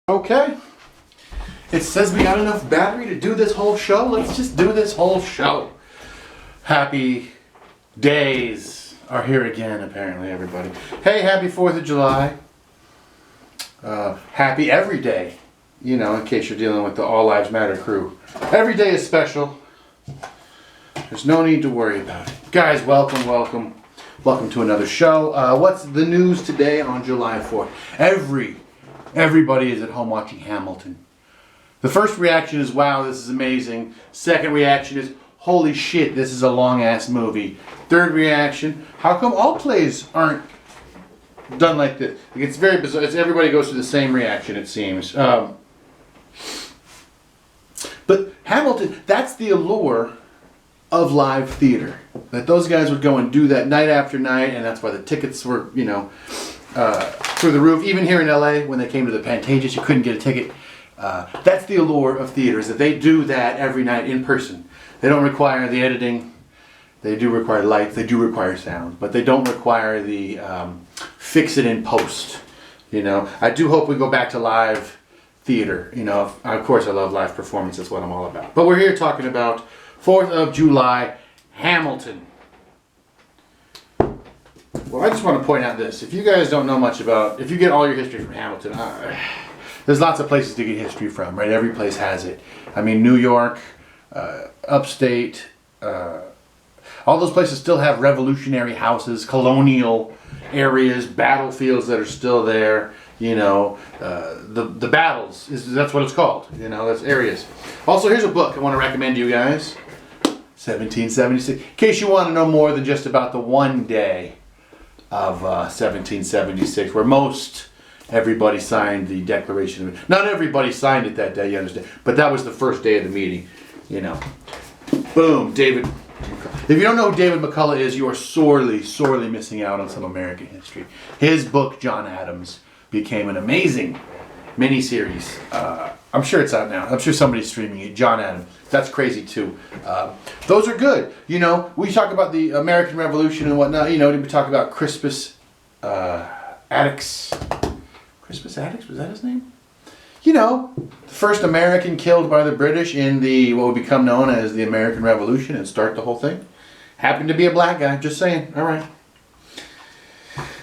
Okay. It says we got enough battery to do this whole show. Let's just do this whole show. Happy days are here again, apparently, everybody. Hey, happy 4th of July. Happy every day. You know, in case you're dealing with the All Lives Matter crew. Every day is special. There's no need to worry about it. Guys, welcome. Welcome to another show. What's the news today on July 4th? Everybody is at home watching Hamilton. The first reaction is, wow, this is amazing. Second reaction is, holy shit, this is a long-ass movie. Third reaction, how come all plays aren't done like this? It's very bizarre. Everybody goes through the same reaction, it seems. But Hamilton, that's the allure of live theater. That those guys would go and do that night after night, and that's why the tickets were, through the roof. Even here in LA, when they came to the Pantages, you couldn't get a ticket. That's the allure of theater, is that they do that every night in person. They don't require the editing. They do require lights. They do require sound, but they don't require the fix it in post. You know, I do hope we go back to live theater. You know, of course I love live performance. That's what I'm all about. But we're here talking about 4th of July, Hamilton. Well, I just want to point out this. If you guys don't know much about, if you get all your history from Hamilton, there's lots of places to get history from, right? Every place has it. I mean, New York, upstate, all those places still have revolutionary houses, colonial areas, battlefields that are still there. You know, the battles, that's what it's called. You know, that's areas. Also, here's a book I want to recommend to you guys. 1776. In case you want to know more than just about the one day of 1776, where everybody signed the Declaration. Not everybody signed it that day, you understand. But that was the first day of the meeting, you know. Boom, David. If you don't know who David McCullough is, you are sorely, sorely missing out on some American history. His book, John Adams, became an amazing miniseries. I'm sure it's out now. I'm sure somebody's streaming it. John Adams. That's crazy too. Those are good. You know, we talk about the American Revolution and whatnot. You know, we talk about Crispus Attucks. Crispus Attucks, was that his name? You know, the first American killed by the British in the what would become known as the American Revolution and start the whole thing. Happened to be a black guy. Just saying. All right.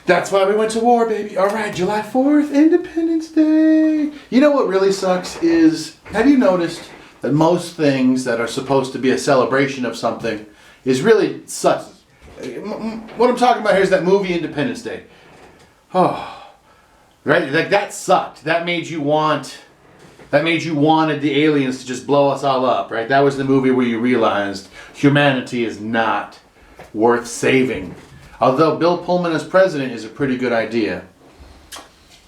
That's why we went to war, baby. All right, July 4th, Independence Day. You know what really sucks is, have you noticed that most things that are supposed to be a celebration of something is really such. What I'm talking about here is that movie Independence Day. Oh, right? Like that sucked. That made you wanted the aliens to just blow us all up, right? That was the movie where you realized humanity is not worth saving. Although Bill Pullman as president is a pretty good idea.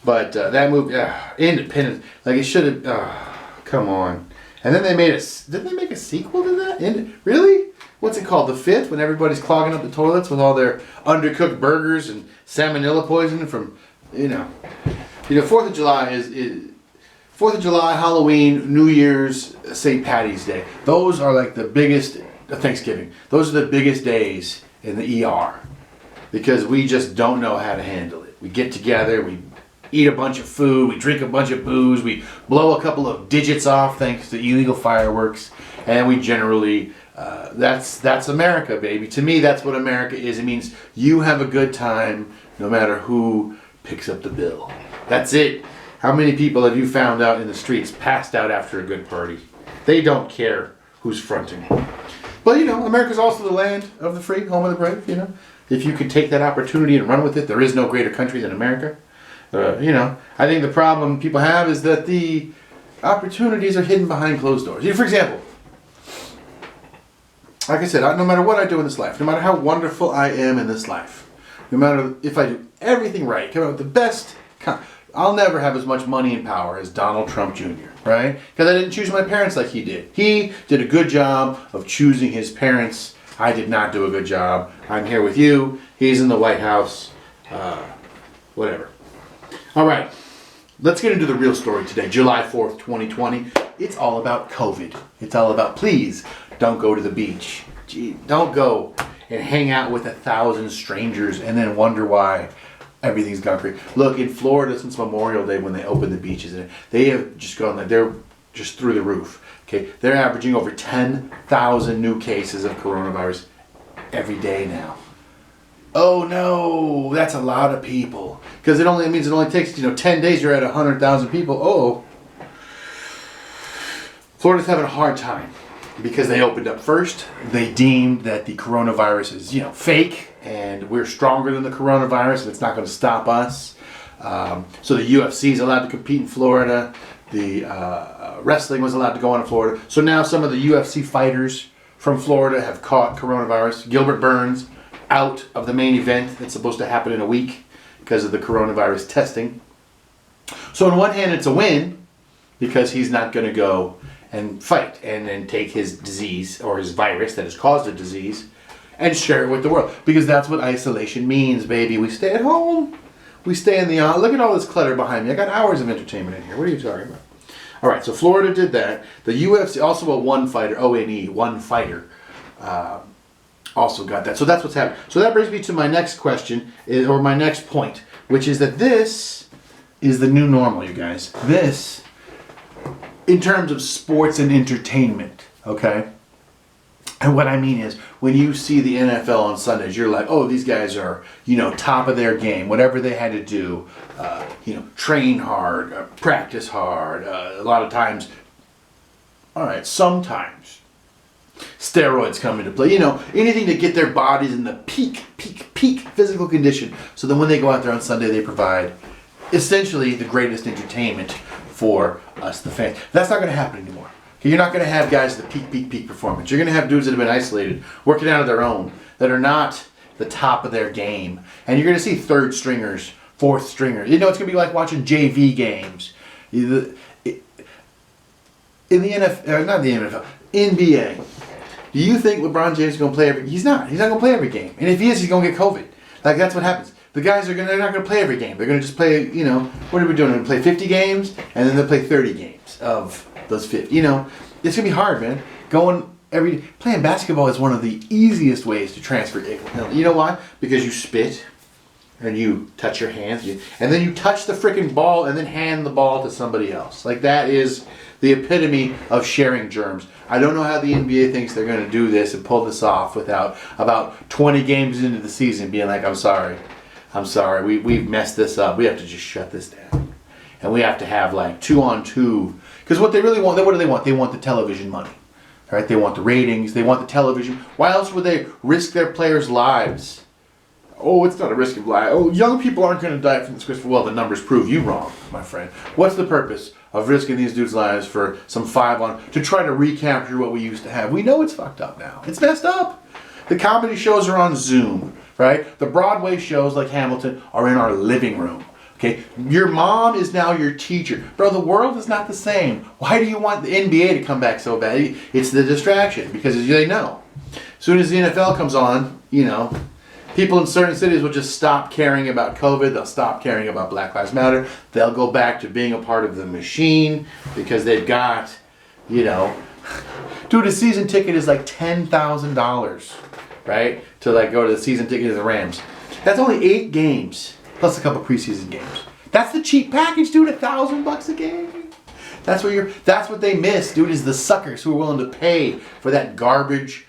But that movie, Independence, like it should have, come on. And then didn't they make a sequel to that? Really? What's it called? The Fifth? When everybody's clogging up the toilets with all their undercooked burgers and salmonella poisoning from, 4th of July is 4th of July, Halloween, New Year's, St. Patty's Day. Those are like the biggest, Thanksgiving. Those are the biggest days in the ER. Because we just don't know how to handle it. We get together, we eat a bunch of food, we drink a bunch of booze, we blow a couple of digits off thanks to illegal fireworks, and we generally, that's America, baby. To me, that's what America is. It means you have a good time no matter who picks up the bill. That's it. How many people have you found out in the streets passed out after a good party? They don't care who's fronting. But, America's also the land of the free, home of the brave, If you could take that opportunity and run with it, there is no greater country than America. I think the problem people have is that the opportunities are hidden behind closed doors. For example, like I said, no matter what I do in this life, no matter how wonderful I am in this life, no matter if I do everything right, come out with the best, I'll never have as much money and power as Donald Trump Jr., right? Because I didn't choose my parents like he did. He did a good job of choosing his parents. I did not do a good job. I'm here with you. He's in the White House. Whatever. All right. Let's get into the real story today. July 4th, 2020. It's all about COVID. It's all about, please, don't go to the beach. Gee, don't go and hang out with 1,000 strangers and then wonder why everything's gone crazy. Look, in Florida since Memorial Day when they opened the beaches, and they have just gone like they're just through the roof. Okay, they're averaging over 10,000 new cases of coronavirus every day now. Oh no, that's a lot of people. Because it only takes 10 days. You're at 100,000 people. Oh, Florida's having a hard time because they opened up first. They deemed that the coronavirus is fake, and we're stronger than the coronavirus, and it's not going to stop us. So the UFC is allowed to compete in Florida. The wrestling was allowed to go on in Florida. So now some of the UFC fighters from Florida have caught coronavirus. Gilbert Burns out of the main event that's supposed to happen in a week because of the coronavirus testing. So on one hand, it's a win because he's not going to go and fight and then take his disease or his virus that has caused the disease and share it with the world. Because that's what isolation means, baby. We stay at home. We stay in the... Look at all this clutter behind me. I got hours of entertainment in here. What are you talking about? All right, so Florida did that. The UFC, also a one fighter, O-N-E, one fighter, also got that. So that's what's happening. So that brings me to my next question, or my next point, which is that this is the new normal, you guys. This, in terms of sports and entertainment, okay? And what I mean is, when you see the NFL on Sundays, you're like, oh, these guys are, top of their game. Whatever they had to do, train hard, practice hard. A lot of times, all right, sometimes, steroids come into play. Anything to get their bodies in the peak physical condition. So then when they go out there on Sunday, they provide essentially the greatest entertainment for us, the fans. That's not going to happen anymore. You're not going to have guys at the peak performance. You're going to have dudes that have been isolated, working out of their own, that are not the top of their game. And you're going to see third stringers, fourth stringers. It's going to be like watching JV games. In the NFL, not the NFL, NBA. Do you think LeBron James is going to play every... He's not. He's not going to play every game. And if he is, he's going to get COVID. Like, that's what happens. The guys they're not going to play every game. They're going to just play, what are we doing? We're going to play 50 games, and then they'll play 30 games of those 50. It's going to be hard, man. Playing basketball is one of the easiest ways to transfer. You know why? Because you spit, and you touch your hands, and then you touch the freaking ball, and then hand the ball to somebody else. Like, that is the epitome of sharing germs. I don't know how the NBA thinks they're going to do this and pull this off without about 20 games into the season being like, I'm sorry, we've messed this up. We have to just shut this down. And we have to have like 2-on-2. Because what they really want, what do they want? They want the television money. Right? They want the ratings. They want the television. Why else would they risk their players' lives? Oh, it's not a risk of life. Oh, young people aren't going to die from this. Well, the numbers prove you wrong, my friend. What's the purpose of risking these dudes' lives for some 5-on to try to recapture what we used to have? We know it's fucked up now. It's messed up. The comedy shows are on Zoom, right? The Broadway shows like Hamilton are in our living room. Okay, your mom is now your teacher. Bro, the world is not the same. Why do you want the NBA to come back so bad? It's the distraction, because as they know, as soon as the NFL comes on, people in certain cities will just stop caring about COVID. They'll stop caring about Black Lives Matter. They'll go back to being a part of the machine because they've got, dude, a season ticket is like $10,000, right? To like go to the season ticket of the Rams. That's only 8 games. Plus a couple preseason games. That's the cheap package, dude. $1,000 a game. That's what they miss, dude. Is the suckers who are willing to pay for that garbage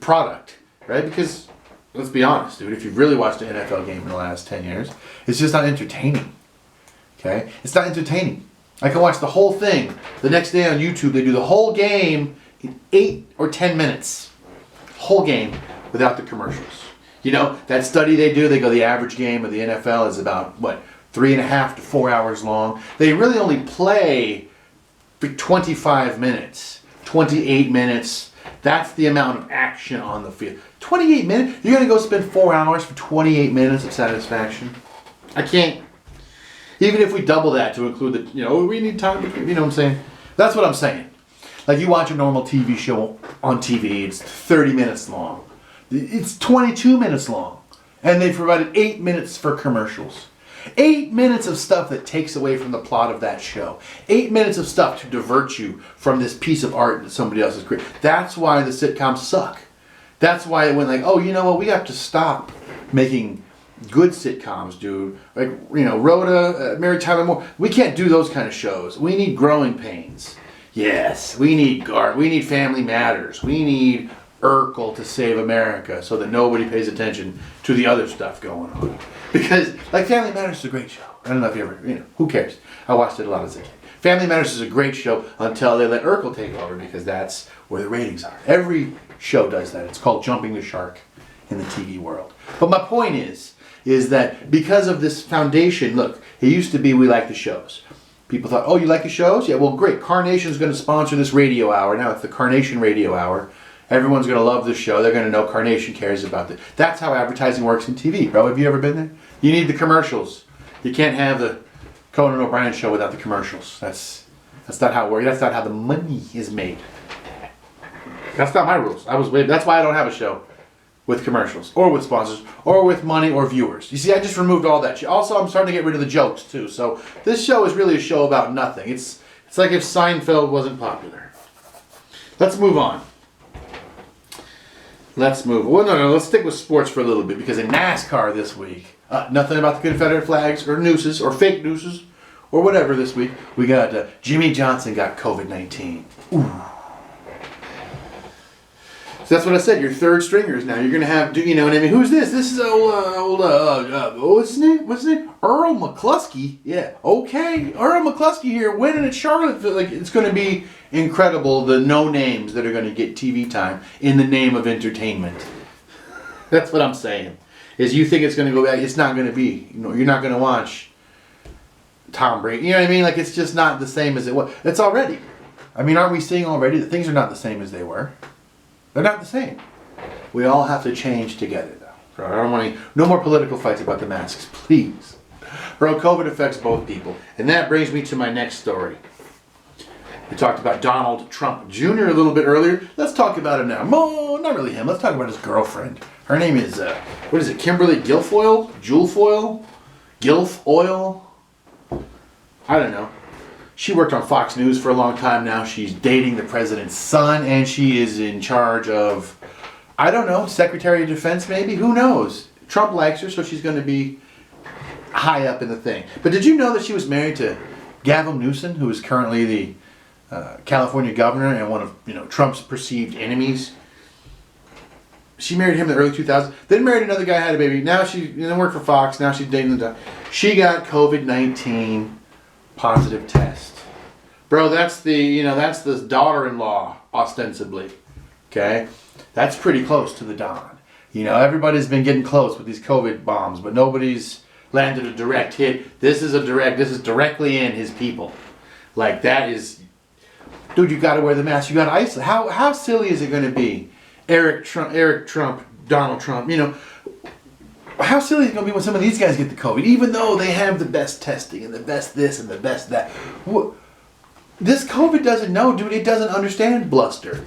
product, right? Because let's be honest, dude. If you've really watched an NFL game in the last 10 years, it's just not entertaining. Okay, it's not entertaining. I can watch the whole thing the next day on YouTube. They do the whole game in 8 or 10 minutes. Whole game without the commercials. That study they do, they go the average game of the NFL is about, 3.5 to 4 hours long. They really only play for 25 minutes, 28 minutes. That's the amount of action on the field. 28 minutes? You're going to go spend 4 hours for 28 minutes of satisfaction? I can't. Even if we double that to include we need time between, what I'm saying? That's what I'm saying. Like you watch a normal TV show on TV, it's 30 minutes long. It's 22 minutes long. And they provided 8 minutes for commercials. 8 minutes of stuff that takes away from the plot of that show. 8 minutes of stuff to divert you from this piece of art that somebody else has created. That's why the sitcoms suck. That's why it went like, oh, you know what? We have to stop making good sitcoms, dude. Like, you know, Rhoda, Mary Tyler Moore. We can't do those kind of shows. We need Growing Pains. Yes, we need Family Matters. We need Urkel to save America so that nobody pays attention to the other stuff going on. Because, like, Family Matters is a great show. I don't know if you ever, you know, who cares? I watched it a lot as a kid. Family Matters is a great show until they let Urkel take over because that's where the ratings are. Every show does that. It's called jumping the shark in the TV world. But my point is that because of this foundation, look, it used to be we like the shows. People thought, oh, you like the shows? Yeah, well, great. Carnation's going to sponsor this radio hour. Now it's the Carnation Radio Hour. Everyone's going to love the show. They're going to know Carnation cares about it. That's how advertising works in TV, bro. Have you ever been there? You need the commercials. You can't have the Conan O'Brien show without the commercials. That's not how it works. That's not how the money is made. That's not my rules. That's why I don't have a show with commercials or with sponsors or with money or viewers. You see, I just removed all that shit. Also, I'm starting to get rid of the jokes too. So this show is really a show about nothing. It's like if Seinfeld wasn't popular. Let's move on. Let's stick with sports for a little bit because in NASCAR this week, nothing about the Confederate flags or nooses or fake nooses or whatever this week. We got Jimmy Johnson got COVID-19. Ooh. So that's what I said. Your third stringers now. You're gonna have, you know what I mean? Who's this? This is what's his name? Earl McCluskey. Yeah. Okay. Earl McCluskey here winning at Charlottesville. Like, it's gonna be incredible. The no names that are gonna get TV time in the name of entertainment. That's what I'm saying. Is you think it's gonna go back? It's not gonna be. You know, you're not gonna watch Tom Brady. You know what I mean? Like, it's just not the same as it was. It's already. I mean, aren't we seeing already that things are not the same as they were? They're not the same. We all have to change together, though. So I don't want no more political fights about the masks, please. Bro, COVID affects both people. And that brings me to my next story. We talked about Donald Trump Jr. a little bit earlier. Let's talk about him now. No, not really him. Let's talk about his girlfriend. Her name is, Kimberly Guilfoyle? Jewelfoyle? Guilfoyle? I don't know. She worked on Fox News for a long time now. She's dating the president's son, and she is in charge of, I don't know, Secretary of Defense maybe? Who knows? Trump likes her, so she's going to be high up in the thing. But did you know that she was married to Gavin Newsom, who is currently the California governor and one of Trump's perceived enemies? She married him in the early 2000s. Then married another guy, had a baby. Now she worked for Fox. Now she's dating the guy. She got COVID-19 positive test. Bro, that's the daughter-in-law, ostensibly. Okay? That's pretty close to the Don. You know, everybody's been getting close with these COVID bombs, but nobody's landed a direct hit. This is directly in his people. Like, that is, dude, you gotta wear the mask, you gotta isolate. How silly is it gonna be? Eric Trump, Donald Trump, how silly is it going to be when some of these guys get the COVID, even though they have the best testing and the best this and the best that? This COVID doesn't know, dude. It doesn't understand bluster.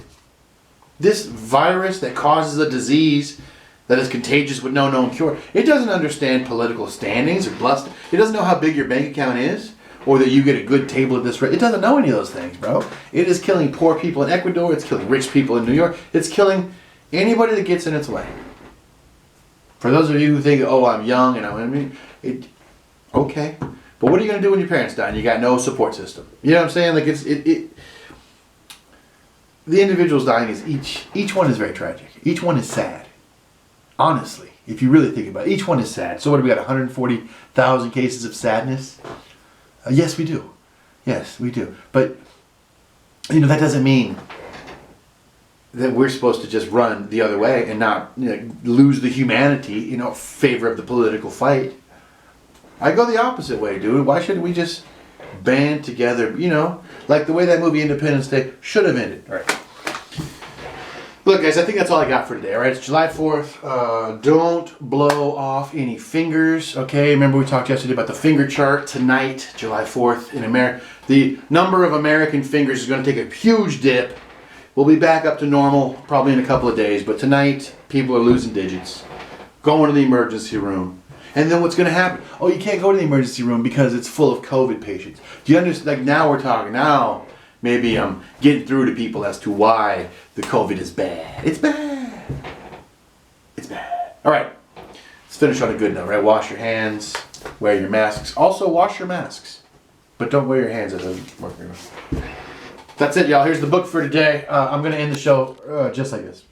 This virus that causes a disease that is contagious with no known cure, it doesn't understand political standings or bluster. It doesn't know how big your bank account is or that you get a good table at this rate. It doesn't know any of those things, bro. It is killing poor people in Ecuador. It's killing rich people in New York. It's killing anybody that gets in its way. For those of you who think, oh, I'm young and okay. But what are you going to do when your parents die and you got no support system? You know what I'm saying? Like, the individuals dying is each one is very tragic. Each one is sad. Honestly, if you really think about it, each one is sad. So what do we got, 140,000 cases of sadness? Yes, we do. Yes, we do. But, that doesn't mean that we're supposed to just run the other way and not lose the humanity, favor of the political fight. I go the opposite way, dude. Why shouldn't we just band together, like the way that movie Independence Day should have ended. All right. Look, guys, I think that's all I got for today, all right? It's July 4th. Don't blow off any fingers, okay? Remember we talked yesterday about the finger chart. Tonight, July 4th, in America, the number of American fingers is going to take a huge dip. We'll be back up to normal probably in a couple of days, but tonight, people are losing digits, going to the emergency room. And then what's going to happen? Oh, you can't go to the emergency room because it's full of COVID patients. Do you understand? Like, now we're talking. Now, maybe I'm getting through to people as to why the COVID is bad. It's bad. It's bad. All right. let's finish on a good note, right? Wash your hands, wear your masks. Also, wash your masks, but don't wear your hands. It doesn't work very well. That's it, y'all. Here's the book for today. I'm going to end the show just like this.